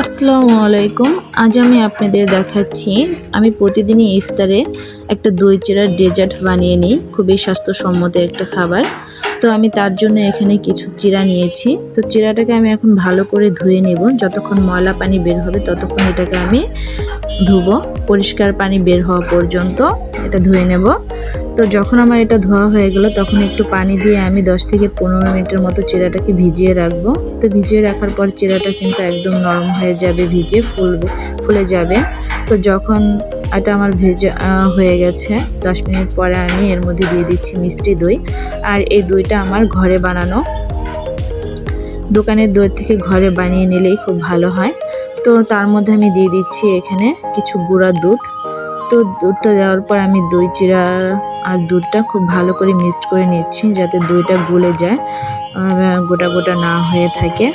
আসসালামু আলাইকুম। আজ আমি আপনাদের দেখাচ্ছি আমি প্রতিদিনই ইফতারে একটা দই চিড়ার ডেজার্ট বানিয়ে নিই। খুবই স্বাস্থ্যসম্মত একটা খাবার। তো আমি তার জন্য এখানে কিছু চিড়া নিয়েছি। তো চিড়াটাকে আমি এখন ভালো করে ধুয়ে নেব। যতক্ষণ ময়লা পানি বের হবে ততক্ষণ এটাকে আমি ধুবো। পরিষ্কার পানি বের হওয়া পর্যন্ত এটা ধুয়ে নেব। তো যখন আমার এটা ধোয়া হয়ে গেল তখন একটু পানি দিয়ে আমি 10 থেকে 15 মিনিটের মতো চিড়াটাকে ভিজিয়ে রাখবো। তো ভিজিয়ে রাখার পর চিড়াটা কিন্তু একদম নরম হয়ে যাবে, ভিজে ফুলে যাবে। তো যখন এটা আমার ভেজা হয়ে গেছে 10 মিনিট পরে আমি এর মধ্যে দিয়ে দিচ্ছি মিষ্টি দই। আর এই দইটা আমার ঘরে বানানো, দোকানের দই থেকে ঘরে বানিয়ে নিলেই খুব ভালো হয়। তো তার মধ্যে আমি দিয়ে দিচ্ছি এখানে কিছু গুঁড়া দুধ। তো দুধটা দেওয়ার পর আমি দই চিড়া আর দুধটা খুব ভালো করে মিক্সড করে নিচ্ছি যাতে দইটা গলে যায়, গোটা গোটা না হয়ে থাকে।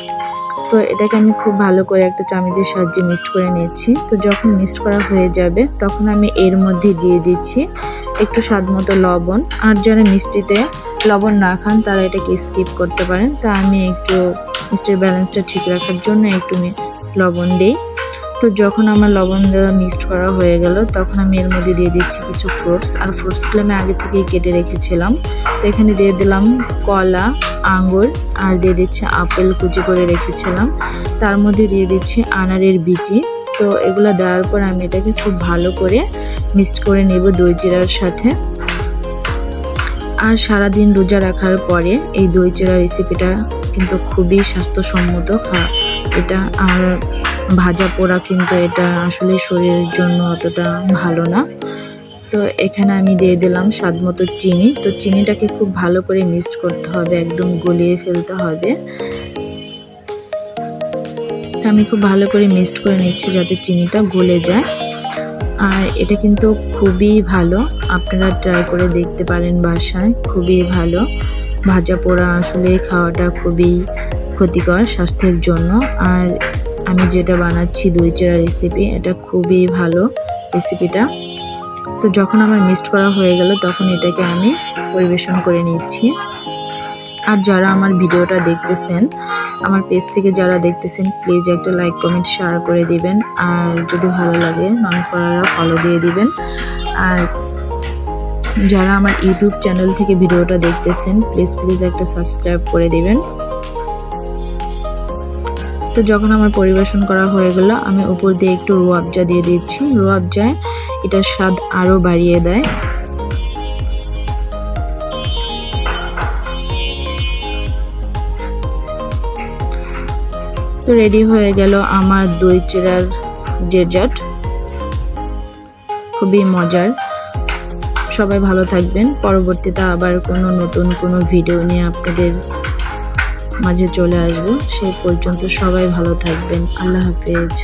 তো এটাকে আমি খুব ভালো করে একটা চামচের সাহায্যে মিক্সড করে নিচ্ছি। তো যখন মিক্সড করা হয়ে যাবে তখন আমি এর মধ্যে দিয়ে দিচ্ছি একটু স্বাদ মতো লবণ। আর যারা মিষ্টিতে লবণ না খান তারা এটাকে স্কিপ করতে পারেন। তো আমি একটু মিষ্টির ব্যালেন্সটা ঠিক রাখার জন্য একটু লবণ দিই। তো যখন আমার লবণ দেওয়া মিক্সড করা হয়ে গেল তখন আমি এর মধ্যে দিয়ে দিচ্ছি কিছু ফ্রুটস। আর ফ্রুটসগুলো আমি আগে থেকেই কেটে রেখেছিলাম। তো এখানে দিয়ে দিলাম কলা, আঙ্গুর, আর দিয়ে দিচ্ছি আপেল কুচি করে রেখেছিলাম। তার মধ্যে দিয়ে দিচ্ছি আনারের বিচি। তো এগুলো দেওয়ার পর আমি এটাকে খুব ভালো করে মিক্সড করে নেব দই চিড়ার সাথে। আর সারাদিন রোজা রাখার পরে এই দই চিড়া রেসিপিটা কিন্তু খুবই স্বাস্থ্যসম্মত এটা। আর ভাজা পোড়া কিন্তু এটা আসলে শরীরের জন্য অতটা ভালো না। তো এখানে আমি দিয়ে দিলাম স্বাদ মতো চিনি। তো চিনিটাকে খুব ভালো করে মিক্সড করতে হবে, একদম গলিয়ে ফেলতে হবে। আমি খুব ভালো করে মিক্সড করে নিচ্ছি যাতে চিনিটা গলে যায়। আর এটা কিন্তু খুবই ভালো, আপনারা ট্রাই করে দেখতে পারেন বাসায়, খুবই ভালো। ভাজা পোড়া আসলে খাওয়াটা খুবই ক্ষতিকর স্বাস্থ্যের জন্য। আর আমি যেটা বানাচ্ছি দই চিড়া রেসিপি, এটা খুবই ভালো রেসিপিটা। তো যখন আমার মিক্সড করা হয়ে গেল তখন এটাকে আমি পরিবেশন করে নিচ্ছি। আর যারা আমার ভিডিওটা দেখতেছেন, আমার পেজ থেকে যারা দেখতেছেন, প্লিজ একটা লাইক, কমেন্ট, শেয়ার করে দিবেন। আর যদি ভালো লাগে নন ফলোয়াররা ফলো দিয়ে দিবেন। আর যারা আমার ইউটিউব চ্যানেল থেকে ভিডিওটা দেখতেছেন, প্লিজ একটা সাবস্ক্রাইব করে দিবেন। তো যখন আমার পরিবেশন করা হয়ে গেল আমি উপর দিয়ে একটু রুয়াবজা দিয়ে দিচ্ছি। রুয়াবজায় এটার স্বাদ আরও বাড়িয়ে দেয়। তো রেডি হয়ে গেল আমার দই চিড়ার ডেজার্ট, খুবই মজার। সবাই ভালো থাকবেন। পরবর্তীতে আবার নতুন কোনো ভিডিও নিয়ে আপনাদের মাঝে চলে আসবো। সেই পর্যন্ত সবাই ভালো থাকবেন। আল্লাহ হাফেজ।